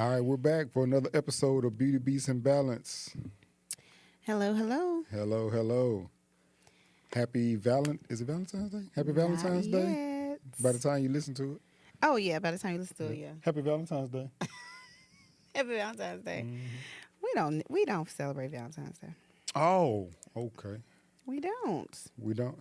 All right, we're back for another episode of Beauty Beats and Balance. Hello, hello. Hello, hello. Is it Valentine's Day? Happy Valentine's Not Day. yet. By the time you listen to it. Oh yeah, by the time you listen to it, yeah. Happy Valentine's Day. Happy Valentine's Day. Mm-hmm. We don't celebrate Valentine's Day. Oh, okay. We don't. We don't.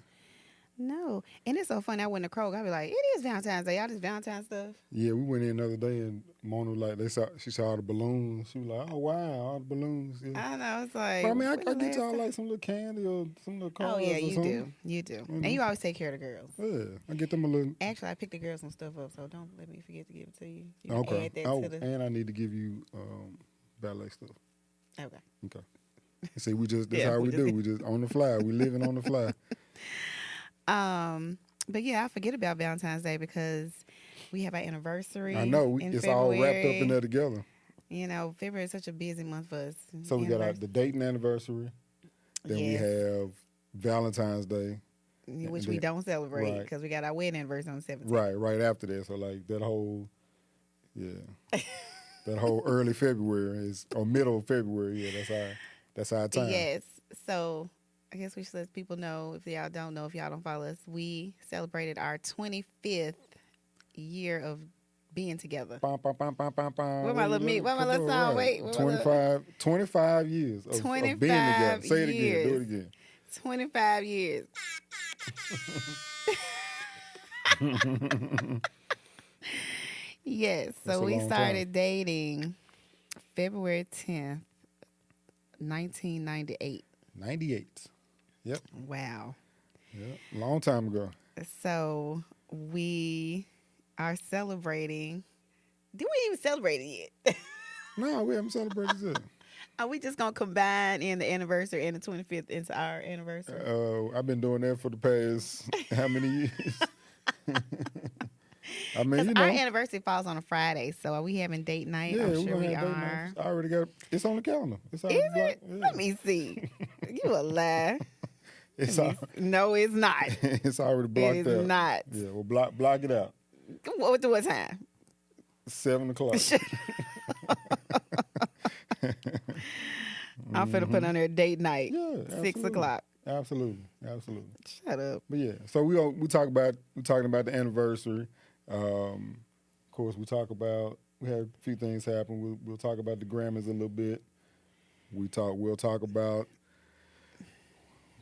No. And it's so funny. I went to Kroger. I be like, it is Valentine's Day. Y'all just Valentine's stuff. Yeah, we went in the other day and Mona was like she saw all the balloons. She was like, oh wow, all the balloons. Yeah. I know. It's like. But I mean, I when the get y'all last time- like some little candy or some little cards. Oh yeah, or you something. do. You do. Mhm. And you always take care of the girls. Yeah, I get them a little. Actually, I picked the girls some stuff up, so don't let me forget to give it to you. You can Okay. add that Oh, to the. and I need to give you ballet stuff. Okay. Okay. See, that's Yeah, how we we just- do. We just on the fly. We living on the fly. But yeah, I forget about Valentine's Day because we have our anniversary. I know. in It's all wrapped up in February. there together. You know, February is such a busy month for us. So we got the dating anniversary. Then we Yes. have Valentine's Day. Which and we then- don't celebrate right. because we got our wedding anniversary on the 17th. Right after that. So like that whole, that whole early February or middle of February. Yeah, that's our time. Yes. So I guess we should let people know, if y'all don't know, if y'all don't follow us, we celebrated our 25th year of being together. Bum, bum, bum, bum, bum, bum. Where my little Come song? on, Wait, where my 25 years of being together. 25 Say it again. Do years. it again. 25 years. Yes. That's So a we long started dating February 10th, 1998. 98. Yep. Wow. Yep. Long time ago. So we are celebrating. Did we even celebrate it yet? No, we haven't celebrated yet. Are we just going to combine in the anniversary and the 25th into our anniversary? I've been doing that for the past how many years? I mean, Because our anniversary falls on a Friday, so are we having date night? yeah, I'm we're sure gonna we have date are. night. I already got it's on the calendar. It's already Is it? blocked. Yeah. Let me see. You a lie. It's Let me no, it's not. it's already blocked It out. is not. Yeah, well, block it out. What time? 7 o'clock. I'm finna put on there date night. Yeah, 6 absolutely. o'clock. Absolutely. Shut up. But yeah, so we're talking about the anniversary. Of course, we had a few things happen. We'll talk about the Grammys a little bit. We'll talk about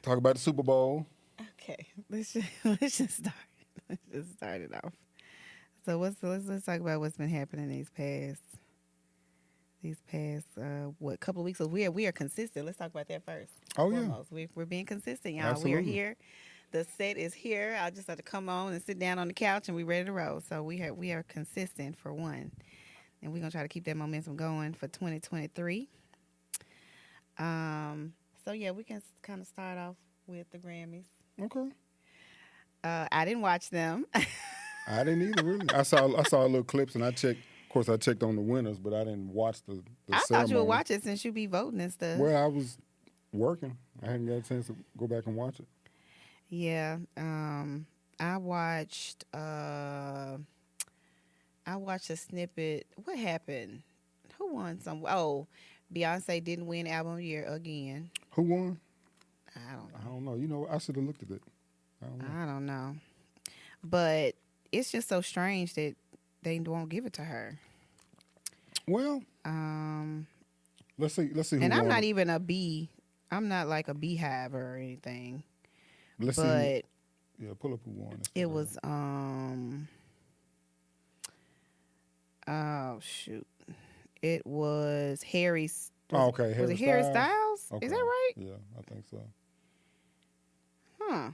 the Super Bowl. Okay, let's just start. Let's just start it off. So let's talk about what's been happening these past couple of weeks. So we are consistent. Let's talk about that first. Oh yeah, Foremost. We're being consistent, y'all. Absolutely. We are here. The set is here. I just have to come on and sit down on the couch, and we're ready to roll. So we are consistent for one, and we're gonna try to keep that momentum going for 2023. So yeah, we can kind of start off with the Grammys. okay. I didn't watch them. I didn't either really. I saw little clips and I checked. Of course, I checked on the winners, but I didn't watch the I ceremony. thought you would watch it since you be voting and stuff. Well, I was working. I hadn't got a chance to go back and watch it. Yeah. I watched a snippet. What happened? Who won some? Oh, Beyonce didn't win album of the year again. Who won? I don't know. I don't know. You know, I should have looked at it. I don't know. But it's just so strange that they won't give it to her. Well, let's see. Who And I'm won. not even a bee. I'm not like a beehive or anything. Let's But see. Yeah, pull up who won. it was oh shoot. It was Harry's. Okay. Was it Harry Styles? Okay. Is that right? Yeah, I think so. Huh.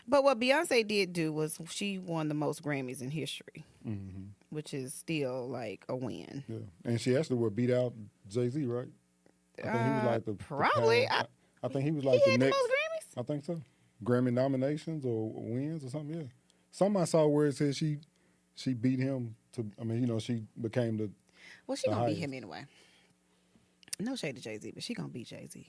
But what Beyonce did do was she won the most Grammys in history, Mm-hmm. which is still like a win. Yeah, and she actually beat out Jay-Z, right? I think he was like the probably. I think he was like He the had the next. most Grammys? I think so. Grammy nominations or wins or something. Yeah. Some I saw where it said she beat him to. I mean, you know, she became the. Well, she the gonna beat highest. him anyway. No shade to Jay-Z, but she gonna beat Jay-Z.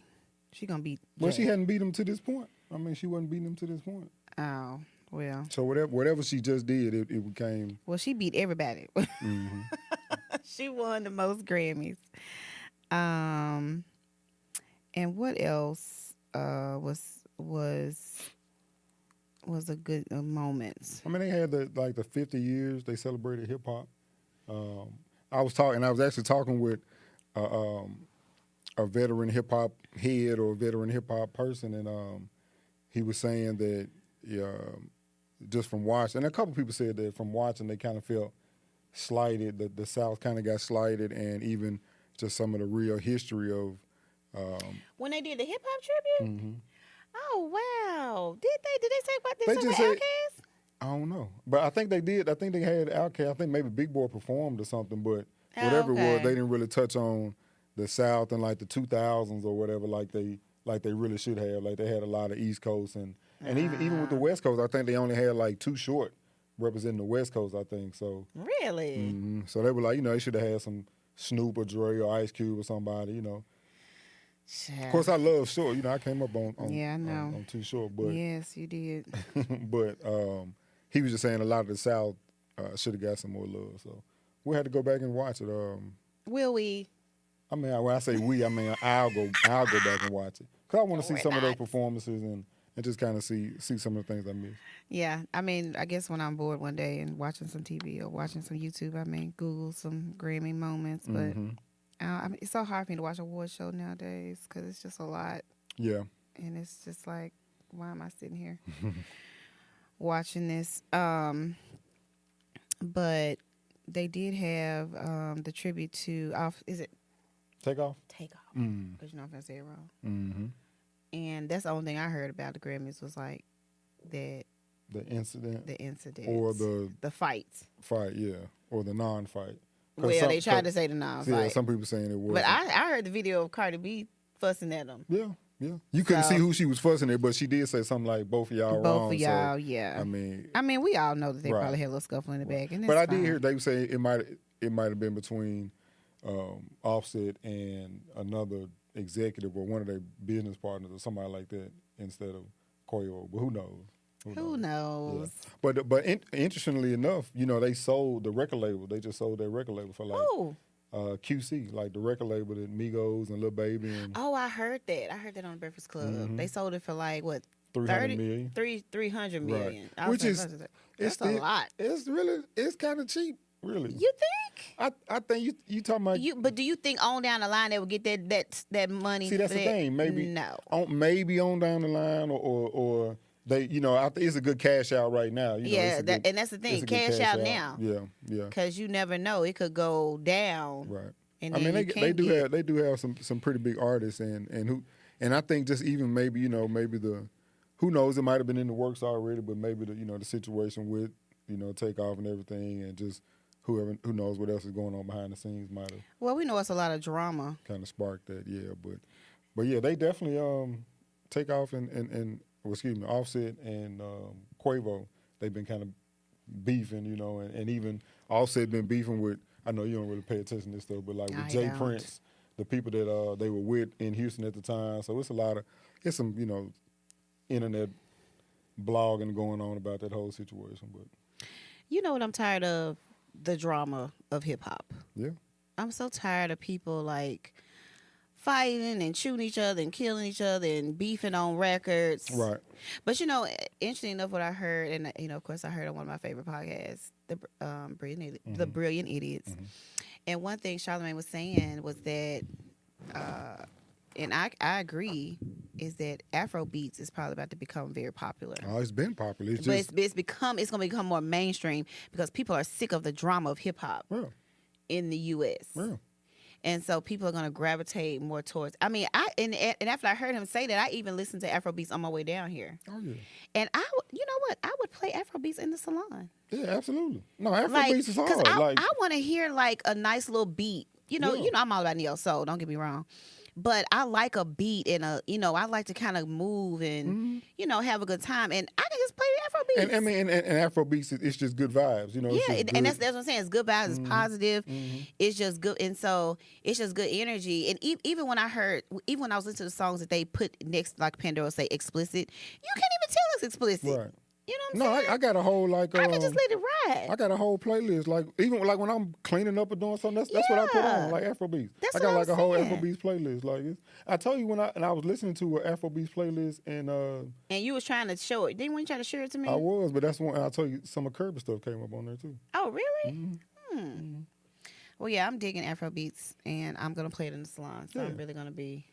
She gonna beat. Well, Jay. she hadn't beat him to this point. I mean, she wasn't beating him to this point. Oh well. So whatever she just did, it became. Well, she beat everybody. Mm-hmm. She won the most Grammys. And what else was a good moment? I mean, they had the 50 years they celebrated hip hop. I was actually talking with a veteran hip hop head or a veteran hip hop person, and he was saying that just from watching, and a couple people said that from watching they kind of felt slighted. The South kind of got slighted, and even just some of the real history of when they did the hip hop tribute. Mm-hmm. Oh wow! Did they say what They they just said? said- Outkast? I don't know, but I think they did. I think they had Outkast. I think maybe Big Boy performed or something, but whatever it was, Okay. they didn't really touch on the South and like the 2000s or whatever, like they really should have. Like they had a lot of East Coast and even with the West Coast, I think they only had like two short representing the West Coast. I think so. Really? So they were like, they should have had some Snoop or Dre or Ice Cube or somebody. Of course, I love short. I came up on Yeah, I know. on Too Short, but Yes, you did. but he was just saying a lot of the South should have got some more love. So we had to go back and watch it. Will we? I mean, when I say we, I mean I'll go back and watch it because I want to see We're some of those not. performances and just kind of see some of the things I missed. Yeah, I mean, I guess when I'm bored one day and watching some TV or watching some YouTube, I may Google some Grammy moments. But I mean, it's so hard for me to watch a award show nowadays because it's just a lot. Yeah. And it's just like, why am I sitting here watching this? But they did have the tribute to is it Takeoff? Takeoff? Mm. Because I'm gonna say it wrong. Mm-hmm. And that's the only thing I heard about the Grammys was like that The incident or or the fights. fight, yeah, or the non-fight. 'Cause Well, some- they tried to 'cause- say the non-fight. Yeah, some people saying it was. But I heard the video of Cardi B fussing at them. Yeah. You couldn't So- see who she was fussing at, but she did say something like both of y'all wrong. Both of y'all, so, yeah. I mean, we all know that they Right. probably had a little scuffle in the back. And but I that's did hear fine. they say it might have been between Offset and another executive or one of their business partners or somebody like that instead of Quavo. But who knows? Who knows? Yeah. But interestingly enough, they sold the record label. They just sold their record label for like Oh, QC, like the record label that Migos and Lil Baby and oh, I heard that. I heard that on the Breakfast Club. Mhm. They sold it for like what? 300 million. 300 million. Right. I was Which like, is that's a lot. It's kind of cheap, really. You think? I think you talking about But do you think on down the line they would get that money? See, that's for the that? thing. Maybe no. Maybe on down the line, or they, I think it's a good cash out right now. Yeah, and that's the thing. it's a good Cash out now. Yeah. Because you never know, it could go down. Right. And I then mean, you they can't do get- have some pretty big artists and I think just even maybe maybe who knows, it might have been in the works already, but maybe the situation with Takeoff and everything, and just who knows what else is going on behind the scenes might have Well, we know it's a lot of drama. kind of sparked that. Yeah, but yeah, they definitely Takeoff and Offset and Quavo, they've been kind of beefing, and even Offset been beefing with. I know you don't really pay attention to this stuff, but like with I Jay don't. Prince, the people that they were with in Houston at the time. So it's some internet blogging going on about that whole situation. But You know what I'm tired of? The drama of hip hop. yeah, I'm so tired of people like fighting and shooting each other and killing each other and beefing on records. right. But interesting enough, what I heard, and of course, I heard on one of my favorite podcasts, the Brilliant Idiots. Mhm. And one thing Charlamagne was saying was that, and I agree, is that Afro beats is probably about to become very popular. Oh, it's been popular. It's But just it's going to become more mainstream because people are sick of the drama of hip hop yeah, in the U.S. yeah. And so people are going to gravitate more towards. I mean, and after I heard him say that, I even listened to Afrobeats on my way down here. Oh yeah, And you know what? I would play Afrobeats in the salon. yeah, absolutely. No, Afrobeats Like, is hard. because Like I want to hear like a nice little beat. Yeah. I'm all about neo soul. Don't get me wrong. But I like a beat and I like to kind of move and have a good time. And I can just play Afrobeats. and I mean, and Afrobeats, it's just good vibes. It's Yeah, just and good. that's what I'm saying. It's good vibes. It's positive. It's just good, and so it's just good energy. And even when I was listening to the songs that they put next, like Pandora say explicit, you can't even tell it's explicit. Right. You know what I'm No, saying? I got a whole like I could just let it ride. I got a whole playlist. Like even like when I'm cleaning up or doing something, that's what I put on, like Afrobeats. That's I got what like I'm a whole saying. Afrobeats playlist. Like I told you when I was listening to an Afrobeats playlist and And you was trying to show it. Didn't you try to show it to me? I was, but that's one. And I told you some of Kirby stuff came up on there too. Oh, really? Mm-hmm. Well, yeah, I'm digging Afrobeats, and I'm gonna play it in the salon. So I'm really gonna be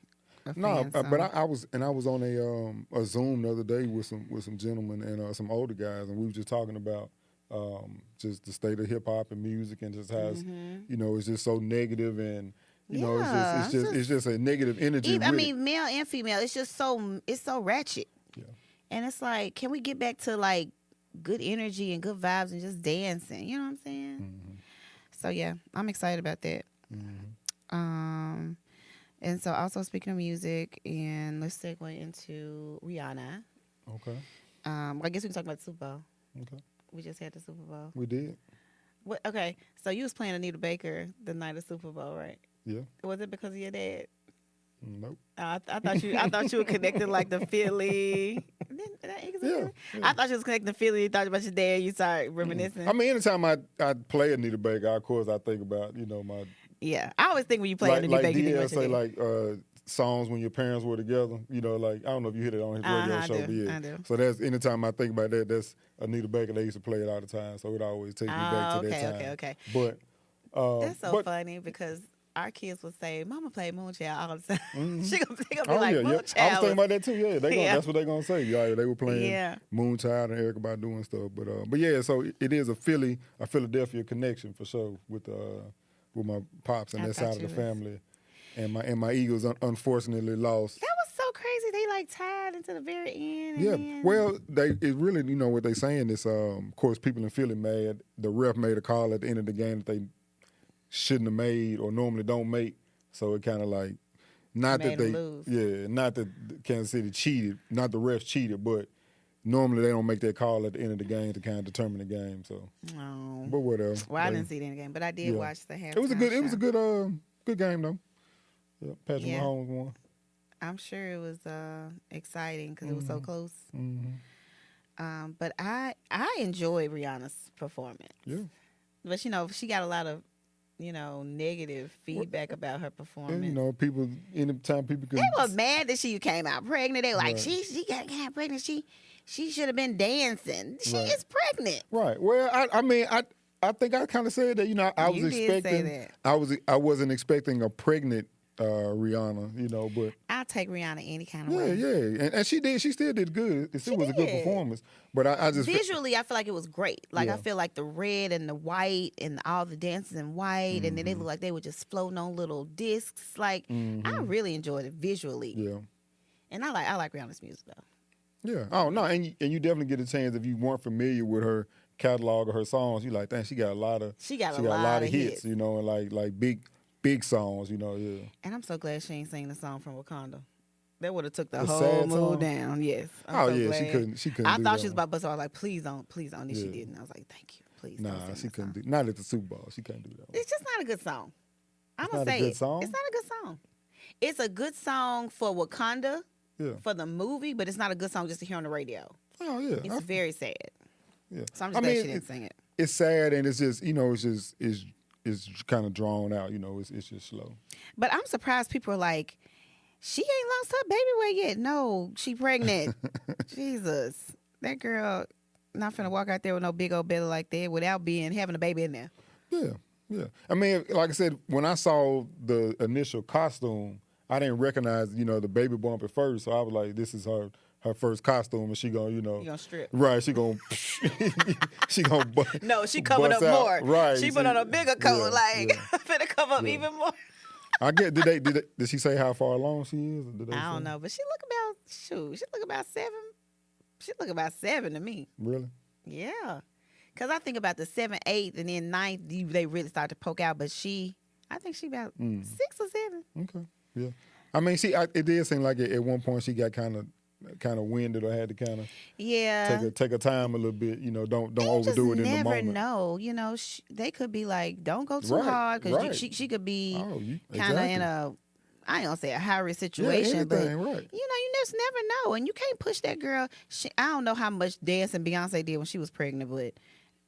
a fan. No, but I was on a Zoom the other day with some gentlemen and some older guys, and we were just talking about just the state of hip hop and music, and just how it's, it's just so negative, and it's just a negative energy. Even, I mean, male and female, it's so ratchet. Yeah. And it's like, can we get back to like good energy and good vibes and just dancing? You know what I'm saying? Mm-hmm. So yeah, I'm excited about that. Mm-hmm. And so also speaking of music, and let's segue into Rhianna. Okay. I guess we can talk about the Super Bowl. Okay. We just had the Super Bowl. We did. What? Okay, so you was playing Anita Baker the night of Super Bowl, right? Yeah. Was it because of your dad? Nope. I thought you were connecting like the Philly. Yeah. I thought you was connecting the Philly. You thought about your dad. You started reminiscing. I mean, anytime I play Anita Baker, of course I think about my. Yeah, I always think when you play Anita like Baker, you DL think about your dad. like songs when your parents were together. Like I don't know if you hit it on his radio show, but yeah. I do. So that's anytime I think about that, that's Anita Baker. They used to play it all the time, so it always takes me back to that time. Okay. But That's so funny because our kids would say, "Mama played Moonchild all the time." Mm-hmm. She gonna be like, "Moonchild." I was thinking about that too. Yeah, that's what they gonna say. Yeah, they were playing Yeah. Moonchild and Erykah Badu and stuff. But yeah, so it is a Philadelphia connection for sure with my pops and that side of the family, and my Eagles unfortunately lost. That was so crazy. They like tied into the very end. Yeah, well, it really, what they saying is, of course, people in Philly mad. The ref made a call at the end of the game that they shouldn't have made or normally don't make. So it kind of like, not Made that they, them lose. not that Kansas City cheated, not the refs cheated, but normally they don't make that call at the end of the game to kind of determine the game. So, but whatever. Well, I didn't see it in the game, but I did watch the halftime. It was a good show. good game though. Yeah, Patrick Yeah. Mahomes won. I'm sure it was exciting because it was so close. Mm-hmm. But I enjoyed Rihanna's performance. Yeah. But she got a lot of negative feedback about her performance. And people, anytime people can. They were mad that she came out pregnant. They were like, she got pregnant. She should have been dancing. She is pregnant. Right. Well, I think I kind of said that. I was expecting. Say that. I wasn't expecting a pregnant Rhianna. But I'll take Rhianna any kind of way. yeah, and she did. She still did good. It still was a good performance. But I just visually, I feel like it was great. Like I feel like the red and the white and all the dancers in white, and then they look like they were just floating on little discs. Like I really enjoyed it visually. Yeah. And I like Rihanna's music though. Yeah. Oh no, and you definitely get a chance if you weren't familiar with her catalog or her songs. You like, dang, she got a lot of hits. And like big songs. Yeah. And I'm so glad she ain't singing the song from Wakanda. That would have took the sad whole mood song? down. Yes. She couldn't. She couldn't. I do thought that she was one. about to bust. I was like, please don't. And she didn't. I was like, thank you. Please. Nah, don't sing she that couldn't song. do. Not at the Super Bowl. She couldn't do that one. It's just not a good song. I'm gonna not a say good it. song? It's not a good song. It's a good song for Wakanda, Yeah. for the movie, but it's not a good song just to hear on the radio. Oh yeah. It's very sad. Yeah. So I'm just glad she didn't sing it. It's sad and it's just it's kind of drawn out. It's just slow. But I'm surprised people are like, she ain't lost her baby weight yet. No, she pregnant. Jesus, that girl not finna walk out there with no big old belly like that without having a baby in there. Yeah. I mean, like I said, when I saw the initial costume, I didn't recognize the baby bump at first. So I was like, this is her first costume, and she gonna You gonna strip. right? She gonna No, she covered up out. more. Right. She put on a bigger coat, yeah. finna cover up even more. I get. Did she say how far along she is? I don't know, but she look about 7. She look about 7 to me. Really? Yeah, because I think about the 7th, 8th, and then 9th, they really start to poke out. But I think she about 6 or 7. Okay. Yeah. I mean, it did seem like at one point she got kind of winded or had to kind of take her time a little bit. Don't overdo it in the moment. You never know. They could be like, don't go too hard because she could be kind of in I ain't gonna say a high risk situation, but right. you just never know, and you can't push that girl. I don't know how much dancing Beyonce did when she was pregnant, but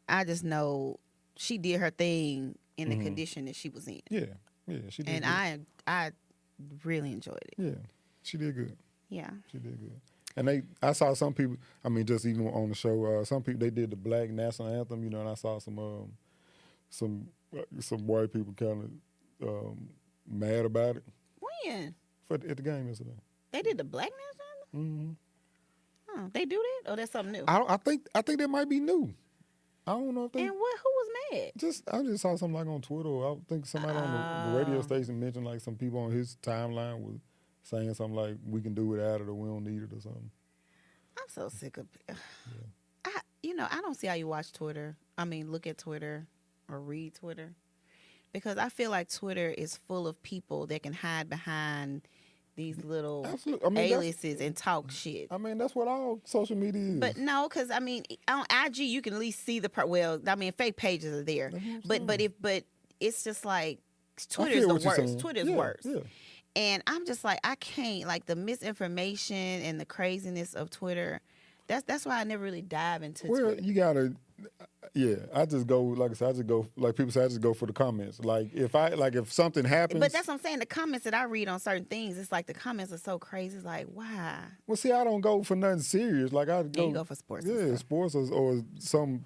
I just know she did her thing in the condition that she was in. Yeah, she did. And I really enjoyed it. Yeah, she did good. Yeah, she did good. And I saw some people. I mean, just even on the show, some people they did the Black National Anthem. And I saw some white people kind of mad about it. When? At the game yesterday. They did the Black National Anthem? Mm-hmm. They do that? Or that's something new? I think that might be new. I don't know if they. And who was mad? I just saw something like on Twitter. I think somebody on the radio station mentioned like some people on his timeline was saying something like, we can do without it or we don't need it or something. I'm so sick of it. Yeah. I don't see how you watch Twitter. I mean, look at Twitter or read Twitter. Because I feel like Twitter is full of people that can hide behind these little aliases and talk shit. I mean, that's what all social media is. But no, because I mean, on IG you can at least see fake pages are there. But it's just like Twitter is the worst. Twitter is worse. Yeah. And I'm just like, I can't, like, the misinformation and the craziness of Twitter. That's why I never really dive into Twitter. You gotta. Yeah, I just go, like I said, like people say, I just go for the comments. Like if something happens. But that's what I'm saying. The comments that I read on certain things, it's like the comments are so crazy. It's like, why? Well, see, I don't go for nothing serious. Like you go for sports. Yeah, sports or some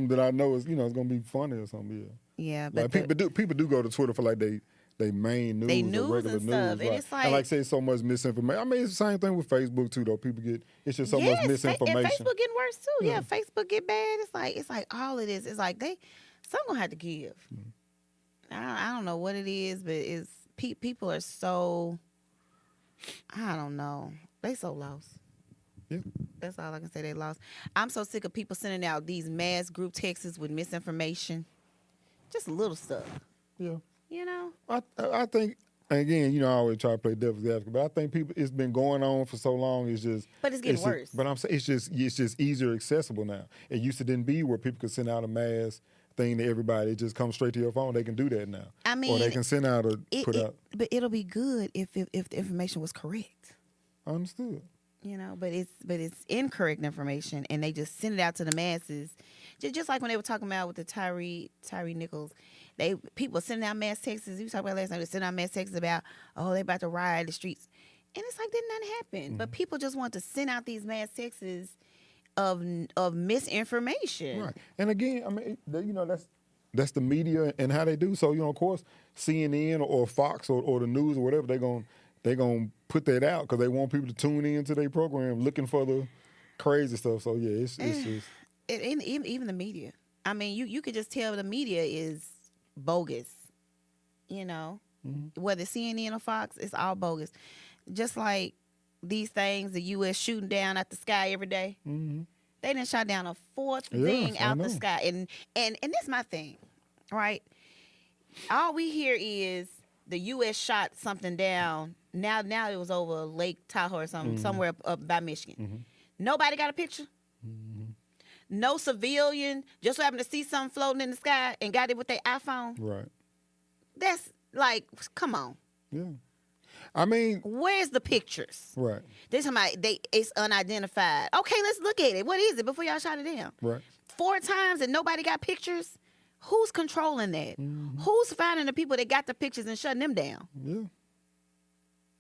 that I know is it's gonna be funny or something. Yeah. Yeah, but like people do go to Twitter for like they main news or regular and stuff. news. And it's like, and like say so much misinformation. I mean, it's the same thing with Facebook too, though. It's just so much misinformation. And Facebook getting worse too. Yeah, Facebook get bad. It's like all of this. It's like some gonna have to give. I don't know what it is, but it's people are so, I don't know. They so lost. Yeah. That's all I can say. They lost. I'm so sick of people sending out these mass group texts with misinformation. Just little stuff. Yeah. I think, again, I always try to play devil's advocate, but I think it's been going on for so long. It's just, but it's getting worse. But I'm saying it's just easier accessible now. It used to didn't be where people could send out a mass thing to everybody. It just comes straight to your phone. They can do that now. I mean, or they can send out put out. But it'll be good if the information was correct. I understood. But it's incorrect information, and they just send it out to the masses. Just like when they were talking about with the Tyree Nichols. People sending out mass texts. We talked about last night. They sending out mass texts about, they about to riot the streets, and it's like didn't nothing happen. Mm-hmm. But people just want to send out these mass texts of misinformation. Right. And again, I mean, that's the media and how they do. So of course, CNN or Fox or the news or whatever they're gonna put that out because they want people to tune into their program looking for the crazy stuff. So yeah, it's just even the media. I mean, you could just tell the media is bogus, whether CNN or Fox, it's all bogus. Just like these things, the U.S. shooting down at the sky every day. Mm-hmm. They done shot down a fourth thing out the sky, and that's my thing, right? All we hear is the U.S. shot something down. Now it was over Lake Tahoe or something, somewhere up by Michigan. Mm-hmm. Nobody got a picture. Mm-hmm. No civilian just happened to see something floating in the sky and got it with their iPhone. Right. That's like, come on. Yeah. I mean, where's the pictures? Right. This time it's unidentified. Okay, let's look at it. What is it before y'all shot it down? Right. 4 times and nobody got pictures. Who's controlling that? Mm-hmm. Who's finding the people that got the pictures and shutting them down? Yeah.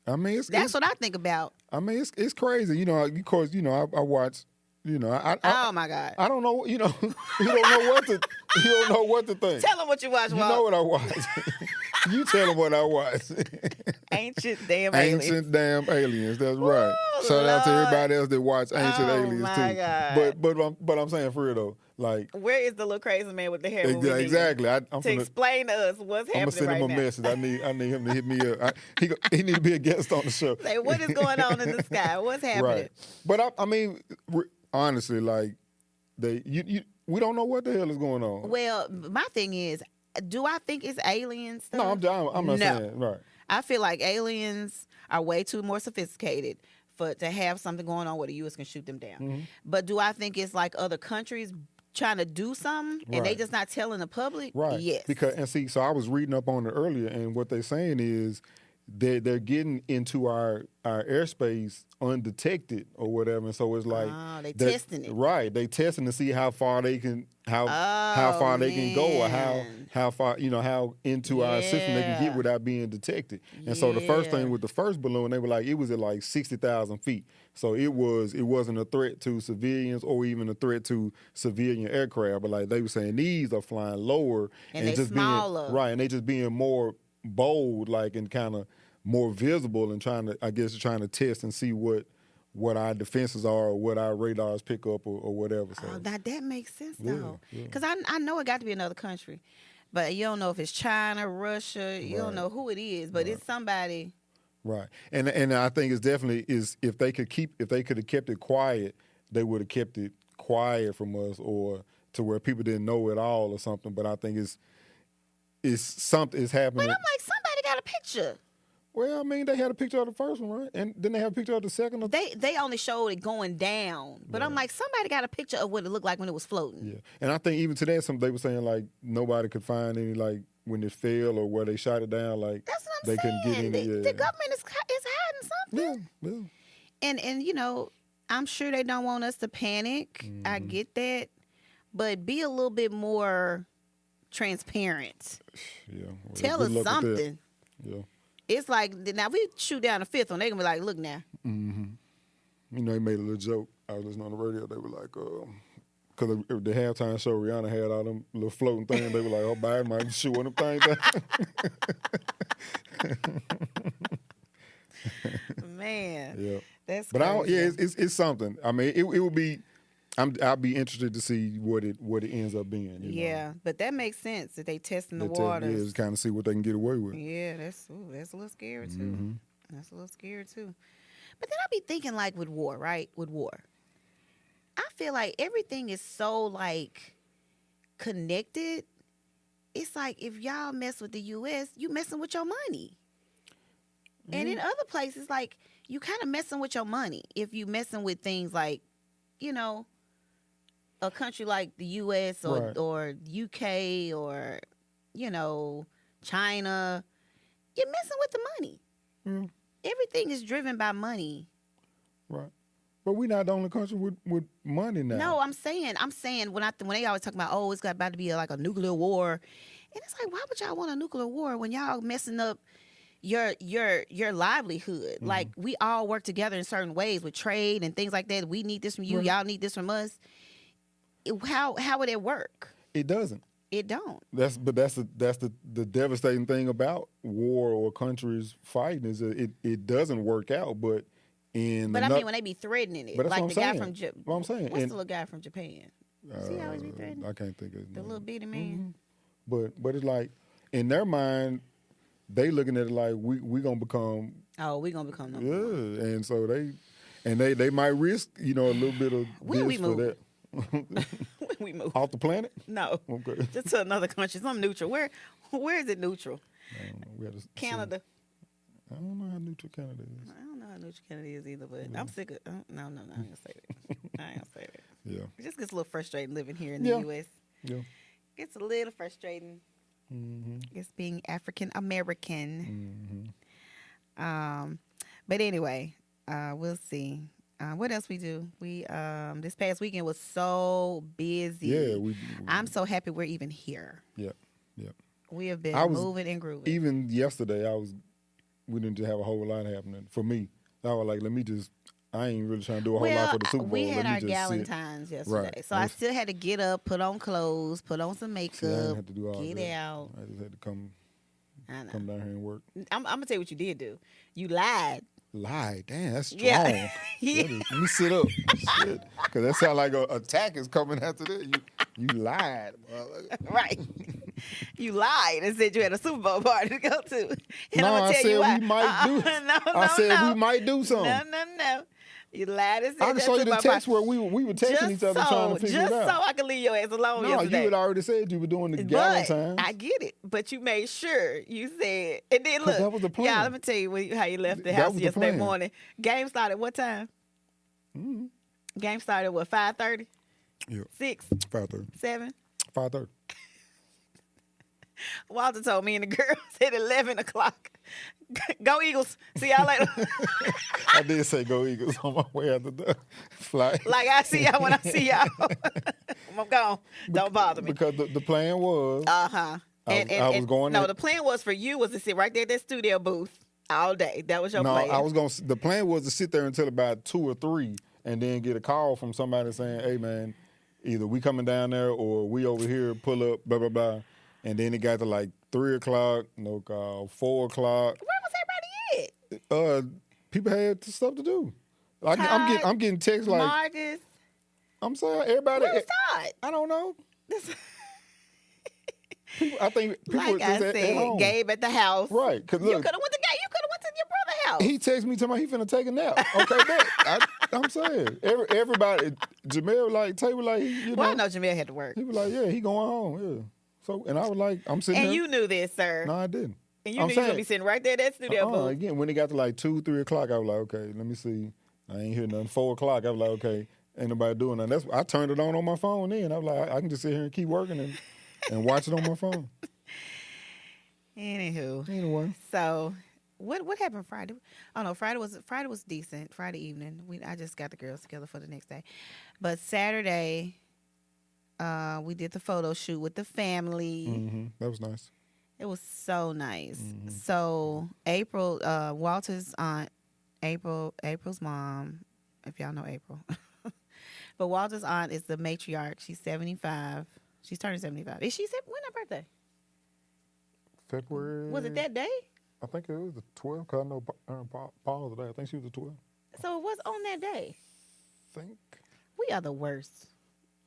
I mean, that's what I think about. I mean, it's crazy. Of course, I watch. Oh my God! I don't know. You don't know what to think. Tell them what you watch. You know what I watch. You tell them what I watch. Ancient damn aliens. That's right. Shout out to everybody else that watch Ancient Aliens my too. God. But I'm saying for real though, like where is the little crazy man with the hair? Exactly. Explain to us what's happening. I'm gonna send him a message. I need him to hit me up. He need to be a guest on the show. Say what is going on in the sky? What's happening? Right. But I mean. Honestly, like we don't know what the hell is going on. Well, my thing is, do I think it's aliens? Stuff? No, I'm not saying right. I feel like aliens are way too more sophisticated to have something going on where the U.S. can shoot them down. Mm-hmm. But do I think it's like other countries trying to do something and they just not telling the public? Right. Yes. So I was reading up on it earlier, and what they're saying is, they're getting into our airspace undetected or whatever, and so it's like they testing it. Right, they testing to see how far they can how far they can go, or how far how into our system they can get without being detected. And so the first thing with the first balloon, they were like, it was at like 60,000 feet, so it wasn't a threat to civilians or even a threat to civilian aircraft. But like they were saying, these are flying lower and they just smaller. and they just being more bold, like, and kind of more visible, and trying to test and see what our defenses are, or what our radars pick up, or whatever. So that makes sense though, because I know it got to be another country, but you don't know if it's China, Russia, you don't know who it is, but it's somebody. Right, and I think it's definitely if they could have kept it quiet, they would have kept it quiet from us, or to where people didn't know at all or something. But I think it's something is happening. But I'm like, somebody got a picture. Well, I mean, they had a picture of the first one, right? And then they have a picture of the second one. They only showed it going down. But I'm like, somebody got a picture of what it looked like when it was floating. Yeah. And I think even today, they were saying, like, nobody could find any, like, when it fell or where they shot it down. Like, that's what I'm they saying. couldn't get any. The government is hiding something. Yeah. And I'm sure they don't want us to panic. Mm-hmm. I get that. But be a little bit more transparent. Yeah. Well, tell us something. Yeah. It's like, now we shoot down the fifth one, they're going to be like, look now. Mm-hmm. They made a little joke. I was listening on the radio. They were like, because the halftime show, Rhianna had all them little floating things. They were like, oh, Biden might shoot one of them things down. Man. Yeah. That's but crazy. It's something. I mean, it would be, I'll be interested to see what it ends up being. You know? But that makes sense that they testing the waters. Just kind of see what they can get away with. Yeah, that's a little scary too. Mm-hmm. That's a little scary too. But then I be thinking, like, with war, right? With war, I feel like everything is so like connected. It's like if y'all mess with the U.S., you messing with your money. Mm-hmm. And in other places, like, you kind of messing with your money if you messing with things like, a country like the U.S. or UK or, China, you're messing with the money. Mm. Everything is driven by money. Right. But we're not the only country with money now. No, I'm saying when they always talk about, it's about to be like a nuclear war. And it's like, why would y'all want a nuclear war when y'all messing up your livelihood? Mm-hmm. Like, we all work together in certain ways with trade and things like that. We need this from you. Y'all need this from us. How would it work? It doesn't. It don't. That's the devastating thing about war or countries fighting is that it doesn't work out. But I mean, when they be threatening it, like the guy from Japan. What I'm saying. What's the little guy from Japan? Does he always be threatening? I can't think of his name. The little bitty man. Mm-hmm. But it's like, in their mind, they looking at it like we gonna become. Oh, we gonna become. Yeah, and so they might risk a little bit of this for that. When we move off the planet? No. Okay. Just to another country, something neutral. Where is it neutral? I don't know. We had to Canada. I don't know how neutral Canada is. I don't know how neutral Canada is either, but I'm sick of. No, I ain't gonna say that. I ain't gonna say that. Yeah. It just gets a little frustrating living here in the U.S. Yeah. It's a little frustrating. Mm-hmm. It's being African American. Mm-hmm. But anyway, we'll see. What else we do? We this past weekend was so busy. Yeah, I'm so happy we're even here. Yeah. We have been moving and grooving. Even yesterday, we didn't have a whole lot happening for me. I was like, I ain't really trying to do a whole lot for the Super Bowl. We had our Valentines yesterday, right. So I still had to get up, put on clothes, put on some makeup, I didn't have to do all get that. out. I just had to come down here and work. I'm gonna tell you what you did do. You lied. Lie, damn, that's strong. Yeah. Let me sit up, because that sounds like an attack is coming after that. You lied, right? You lied and said you had a Super Bowl party to go to. And no, I'm gonna tell I said you why. we might do. I said we might do something. No. You lied and said I just saw you the text where we were texting each other trying to figure it out. Just so I could leave your ass alone yesterday. No, you had already said you were doing the Valentines. I get it, but you made sure you said. And then look, that was the plan. Yeah, let me tell you how you left the house yesterday morning. Game started what time? Mm-hmm. Game started what, 5:30? Yeah. 6? 5:30. 7? 5:30. Walter told me and the girls at 11 o'clock. Go Eagles. See y'all later. I did say go Eagles on my way out the door. Fly. Like I see y'all when I see y'all. I'm gone. Don't bother me. Because the plan was, Uh-huh. I was going no, there. the plan was for you was to sit right there at that studio booth all day. That was your plan. The plan was to sit there until about 2 or 3 and then get a call from somebody saying, hey, man, either we coming down there or we over here, pull up, blah, blah, blah. And then it got to like 3 o'clock, no call, 4 o'clock. Where was everybody at? People had stuff to do. I'm getting texts like, Marcus. I'm saying, everybody. Where was Todd? I don't know. I think people Like I said, at home. Gabe at the house. Right. Because You look, could have went to Gabe. You could have went to your brother's house. he texted me talking about he finna take a nap. Okay, bet. I'm saying. Everybody, Jamel, like, Tay was like, Well, I know Jamel had to work. He was like, yeah, he going home, yeah. So, and I was like, I'm sitting And there. you knew this, sir. No, I didn't. And you knew you were going to be sitting right there at that studio booth. Again, when it got to like 2, 3 o'clock, I was like, okay, let me see. I ain't hear nothing. 4 o'clock, I was like, okay, ain't nobody doing nothing. I turned it on my phone then. I was like, I can just sit here and keep working and watch it on my phone. Anywho. Anyway. So, what happened Friday? Oh, no, Friday was decent. Friday evening. I just got the girls together for the next day. But Saturday, we did the photo shoot with the family. Mm-hmm. That was nice. It was so nice. Mm-hmm. So April, Walter's aunt, April's mom, if y'all know April. But Walter's aunt is the matriarch. She's 75. She's turning 75. Is she, when her birthday? February. Was it that day? I think it was the 12th, because I know Paul today. I think she was the 12th. So it was on that day. I think. We are the worst.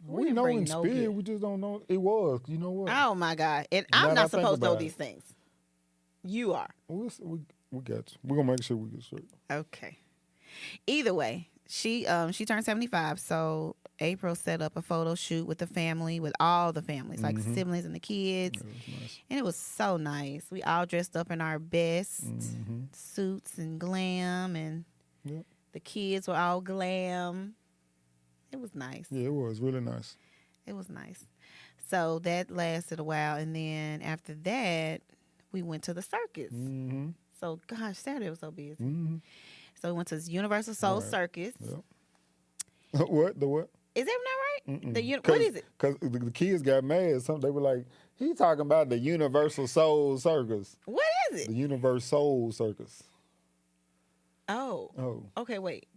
We know in spirit, we just don't know. It was. You know what? Oh, my God. And I'm not supposed to know these things. You are. We got you. We're going to make sure we get straight. Okay. Either way, she turned 75, so April set up a photo shoot with the family, with all the families, like the siblings and the kids. Yeah, it was nice. And it was so nice. We all dressed up in our best suits and glam, and the kids were all glam. It was nice. Yeah, it was really nice. It was nice. So that lasted a while, and then after that, we went to the circus. Mm-hmm. So, gosh, Saturday was so busy. Mm-hmm. So we went to this Univer-soul Circus. Yep. What? The what? Is that not right? Mm-mm. What is it? Because the kids got mad. They were like, he talking about the Univer-soul Circus. What is it? The Univer-soul Circus. Oh. Okay, wait.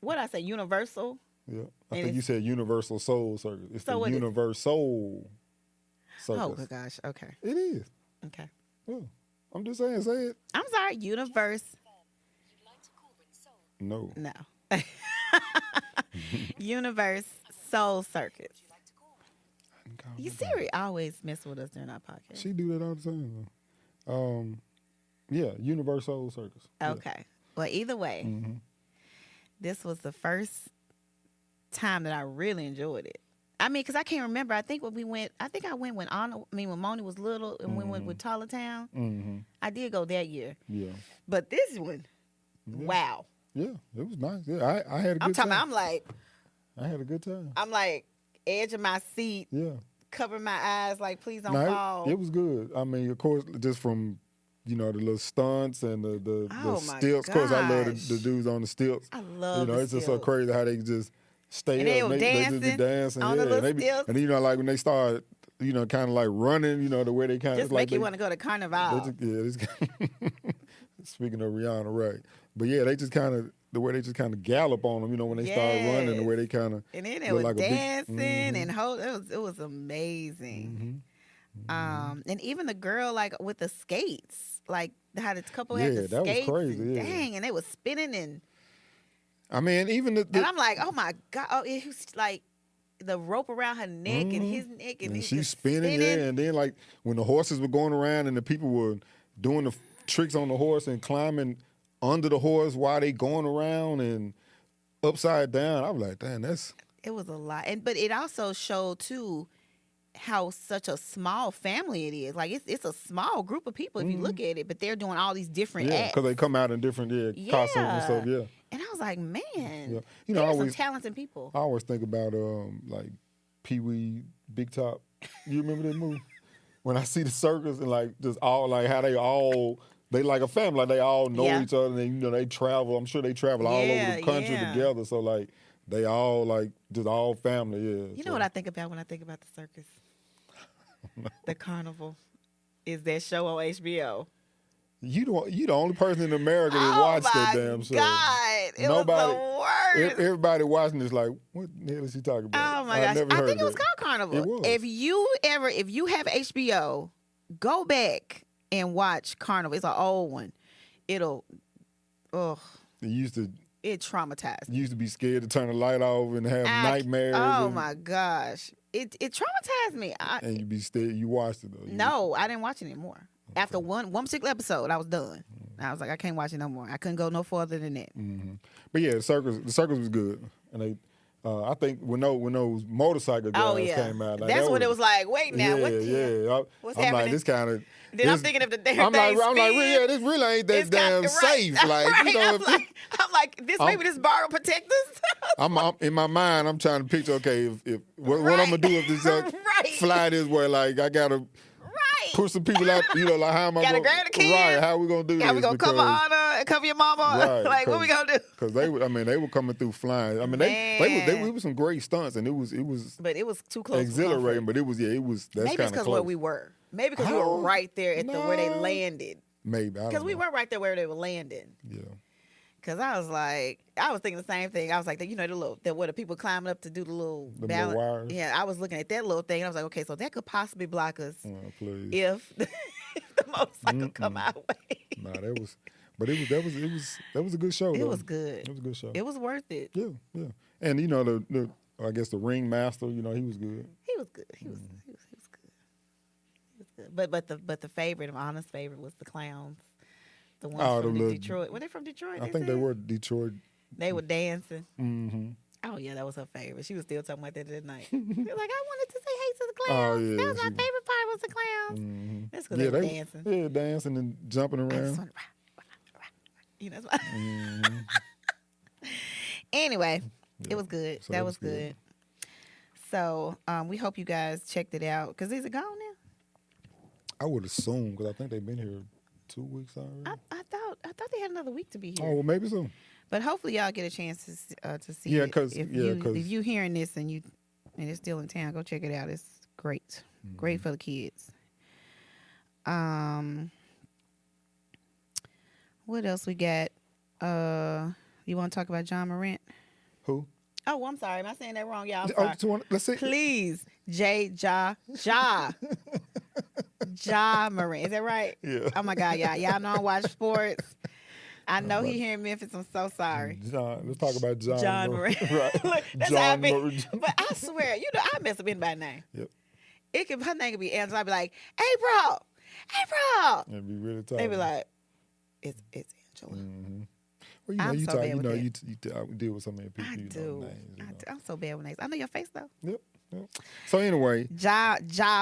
What did I say? Universal? Yeah. I think you said Univer-soul Circus. It's so the Univer-soul Circus. Oh, my gosh. Okay. It is. Okay. Yeah. I'm just saying, say it. I'm sorry. Universe. No. No. Univer-soul Circus. You Siri always mess with us during our podcast. She do that all the time, though. Yeah, Univer-soul Circus. Okay. Yeah. Well, either way, this was the first time that I really enjoyed it. I mean, because I can't remember. I think when I went when Moni was little, and we went with Taller Town. Mm-hmm. I did go that year. Yeah. But this one, wow. Yeah, it was nice. Yeah, I had a good time. I had a good time. I'm like, edge of my seat. Yeah. Cover my eyes, like, please don't fall. It was good. I mean, of course, just from, the little stunts and the stilts. Of course, I love the dudes on the stilts. I love it's just so crazy how they just stay and up. They just be dancing. On the little stilts. And then, like when they start, kind of like running, the way they kind of. Just make you want to go to Carnival. Speaking of Rhianna, right. But yeah, they just kind of, the way they just kind of gallop on them, when they start running, the way they kind of. And then they were dancing and it was amazing. And even the girl, like, with the skates, like, how this couple had the skates. Was crazy, and, dang, and they was spinning and. I mean, even and I'm like, oh my God. Oh, it was like the rope around her neck and his neck. And she's spinning, and then, like, when the horses were going around and the people were doing the tricks on the horse and climbing under the horse while they going around and upside down. I was like, damn, it was a lot. But it also showed too how such a small family it is. Like, it's a small group of people if you look at it, but they're doing all these different acts. Because they come out in different costumes and stuff. Yeah. And I was like, man, yeah. there's some talented people. I always think about like Pee Wee Big Top. You remember that movie? When I see the circus and like just all like how they all they like a family. Like they all know Yeah. each other, and you know they travel. I'm sure they travel all over Yeah, the country yeah. together. So like they all like just all family. Yeah. You know what I think about when I think about the circus? The carnival is that show on HBO. You the only person in America that Oh watched that my damn show. God. It Nobody, was the worst. everybody watching this like, what the hell is he talking about? Oh my gosh. Never I heard think it was of called Carnival. It was. If you have HBO, go back and watch Carnival. It's an old one. It traumatized me. You used to be scared to turn the light off and have nightmares. Oh and, my gosh. It traumatized me. And you be scared. You watched it though. No, I didn't watch it anymore. Okay. After one particular episode, I was done. I was like, I can't watch it no more. I couldn't go no further than that. Mm-hmm. But yeah, the circus was good, and they. I think when those motorcycle guys came out, like, that's when it was like, wait now, what's I'm happening? Like this kind of. Then I'm thinking if the damn I'm like, yeah, this really ain't that damn safe. Like, right. you know, I'm like, maybe this bar will protect us. I'm in my mind. I'm trying to picture. Okay, if what I'm gonna do if this fly this way? Like, I gotta. Push some people out, you know, like how am I going to grab the kids? Right, how we gonna do this? How we gonna cover Anna and cover your mama? Right, like what we gonna do? Because they were coming through flying. I mean, they were some great stunts, and it was. But it was too close. Exhilarating, but it was. That's maybe it's because where we were. Maybe because we were right there at where they landed. Maybe because we were right there where they were landing. Yeah. Cause I was thinking the same thing. I was like, you know, where the people climbing up to do the little balance. Wires. Yeah, I was looking at that little thing. And I was like, okay, so that could possibly block us please. If the motorcycle come our way. Nah, that was a good show. It was good. It was a good show. It was worth it. Yeah, yeah. And you know I guess the ringmaster, you know, he was good. He was good. He was good. He was good. But the favorite, my honest favorite, was the clowns. The ones from Detroit. Were they from Detroit? I think they were Detroit. They were dancing. Mm-hmm. Oh, yeah, that was her favorite. She was still talking about that night. She was like, I wanted to say hey to the clowns. Oh, yeah, that was my favorite part was the clowns. Mm-hmm. That's because they were dancing. Yeah, dancing and jumping around. You know, that's Anyway, it was good. So that was good. So we hope you guys checked it out. Because is it gone now? I would assume, because I think they've been here 2 weeks already. I thought they had another week to be here. Oh, well, maybe so. But hopefully y'all get a chance to see it. If you hearing this and it's still in town, go check it out. It's great. Mm-hmm. Great for the kids. What else we got? You want to talk about John Morant? Who? Oh, I'm sorry. Am I saying that wrong, y'all? Let's see. Please, Ja Morant. Is that right? Yeah. Oh my God, y'all know I watch sports. I know he here in Memphis. I'm so sorry. Let's talk about John Morant. Right. Look, that's John how Morant. But I swear, you know, I mess up anybody's name. Yep. Her name could be Angela. I'd be like, April. It'd be really tough. They'd be like, it's Angela. Mm-hmm. Well, I'm so bad with that. You deal with so many people. I you do. know names, I'm so bad with names. I know your face though. Yep. So anyway, Ja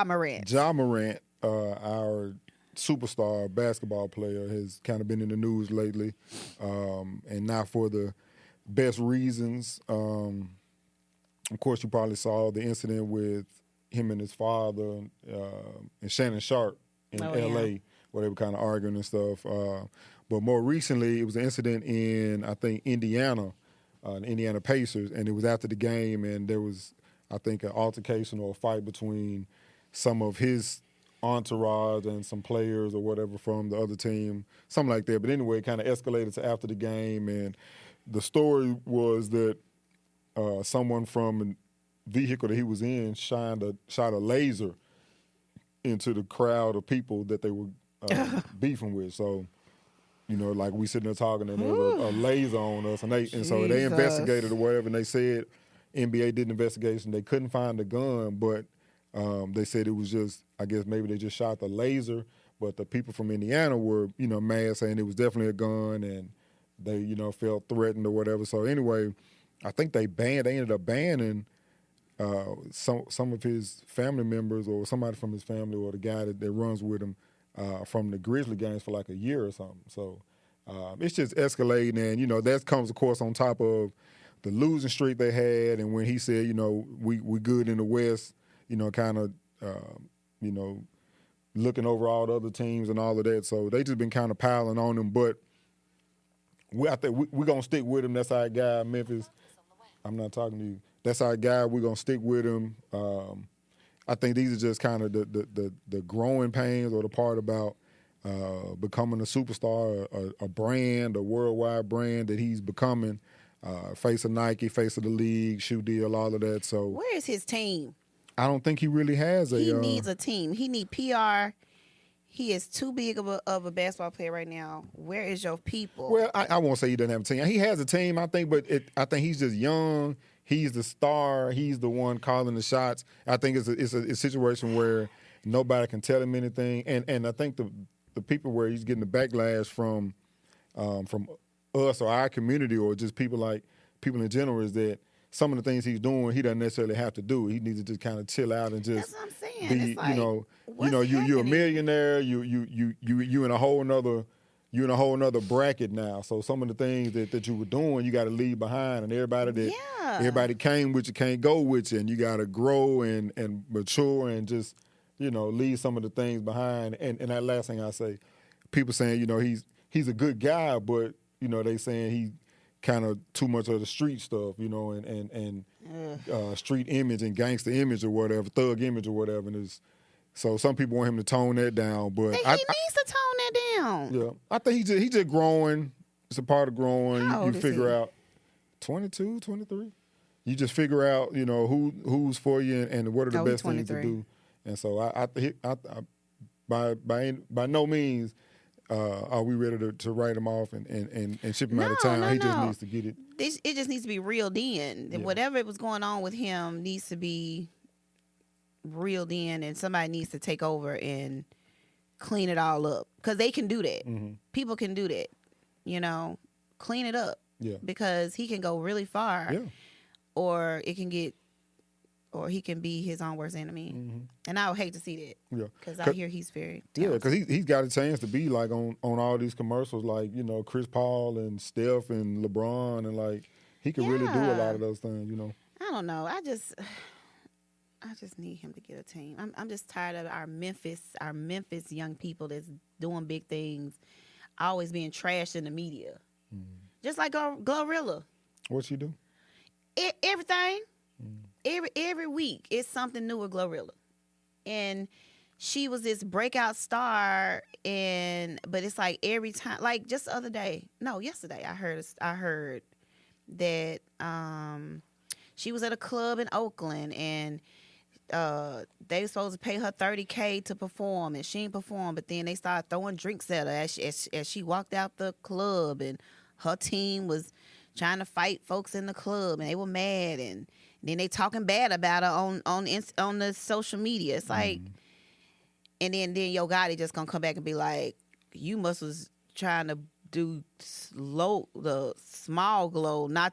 Morant. Ja Morant, our superstar basketball player, has kind of been in the news lately, and not for the best reasons. Of course, you probably saw the incident with him and his father and Shannon Sharp in L.A., where they were kind of arguing and stuff. But more recently, it was an incident in, I think, Indiana, the Indiana Pacers, and it was after the game, and there was, I think, an altercation or a fight between some of his entourage and some players or whatever from the other team, something like that. But anyway, it kind of escalated to after the game, and the story was that someone from a vehicle that he was in shot a laser into the crowd of people that they were beefing with. So, you know, like we sitting there talking, and there was a laser on us, and so they investigated or whatever, and they said NBA did an investigation. They couldn't find the gun, but they said it was just, I guess maybe they just shot the laser, but the people from Indiana were, you know, mad, saying it was definitely a gun, and they, you know, felt threatened or whatever. So anyway, I think they ended up banning some of his family members or somebody from his family or the guy that runs with him from the Grizzly games for like a year or something. So it's just escalating, and, you know, that comes, of course, on top of the losing streak they had, and when he said, you know, we good in the West, you know, kind of, you know, looking over all the other teams and all of that. So they just been kind of piling on him. But I think we're going to stick with him. That's our guy, Memphis. I'm not talking to you. That's our guy. We're going to stick with him. I think these are just kind of the growing pains or the part about becoming a superstar, a brand, a worldwide brand that he's becoming. Face of Nike, face of the league, shoe deal, all of that. So where is his team? I don't think he really has a. He needs a team. He need PR. He is too big of a basketball player right now. Where is your people? Well, I won't say he doesn't have a team. He has a team, I think, but I think he's just young. He's the star. He's the one calling the shots. I think it's a situation where nobody can tell him anything. And I think the people where he's getting the backlash from us or our community or just people in general is that some of the things he's doing, he doesn't necessarily have to do. He needs to just kind of chill out and just that's what I'm saying. be, it's like, you're a millionaire. You in a whole nother bracket now. So some of the things that you were doing, you got to leave behind, and everybody came with you can't go with you, and you got to grow and mature and just leave some of the things behind. And that last thing I say, people saying he's a good guy, but they saying he kind of too much of the street stuff, and street image and gangster image or whatever, thug image or whatever. And so some people want him to tone that down, but he needs to tone that down. Yeah, I think he just growing. It's a part of growing. How old You is figure he? out 22, 23. You just figure out who's for you and what are the Oh, he's best things to 23. do. And so I by no means. Are we ready to write him off and ship him out of town? He just needs to get it. It just needs to be reeled in. Yeah. Whatever was going on with him needs to be reeled in, and somebody needs to take over and clean it all up. Because they can do that. Mm-hmm. People can do that. Clean it up. Yeah. Because he can go really far. Yeah. Or he can be his own worst enemy. Mm-hmm. And I would hate to see that. Yeah. Because I hear he's very talented. Yeah, because he's got a chance to be like on all these commercials, like Chris Paul and Steph and LeBron, and he could really do a lot of those things. I don't know. I just need him to get a team. I'm just tired of our Memphis young people that's doing big things, always being trashed in the media. Mm. Just like Glorilla. What she do? Everything. Every week it's something new with Glorilla, and she was this breakout star. But it's like every time, like just the other day, no, yesterday, I heard that she was at a club in Oakland, and they were supposed to pay her $30,000 to perform, and she didn't perform. But then they started throwing drinks at her as she walked out the club, and her team was trying to fight folks in the club, and they were mad, and then they talking bad about her on the social media. It's like, and then Yo Gotti just gonna come back and be like, you was trying to do the small glow, not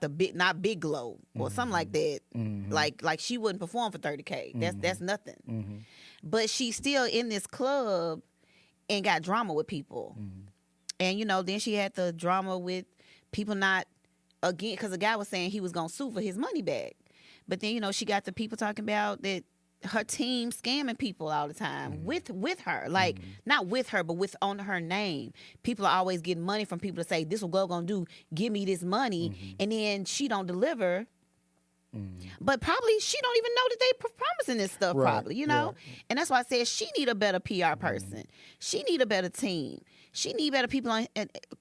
big glow, or something like that. Mm-hmm. Like she wouldn't perform for $30,000. That's nothing. Mm-hmm. But she's still in this club and got drama with people, and then she had the drama with people not again because the guy was saying he was gonna sue for his money back. But then, she got the people talking about that her team scamming people all the time with her. Like, not with her, but with on her name. People are always getting money from people to say, this what Glow gonna do, give me this money. And then she don't deliver. But probably she don't even know that they promising this stuff, probably, Right. And that's why I said she need a better PR person. She need a better team. She need better people on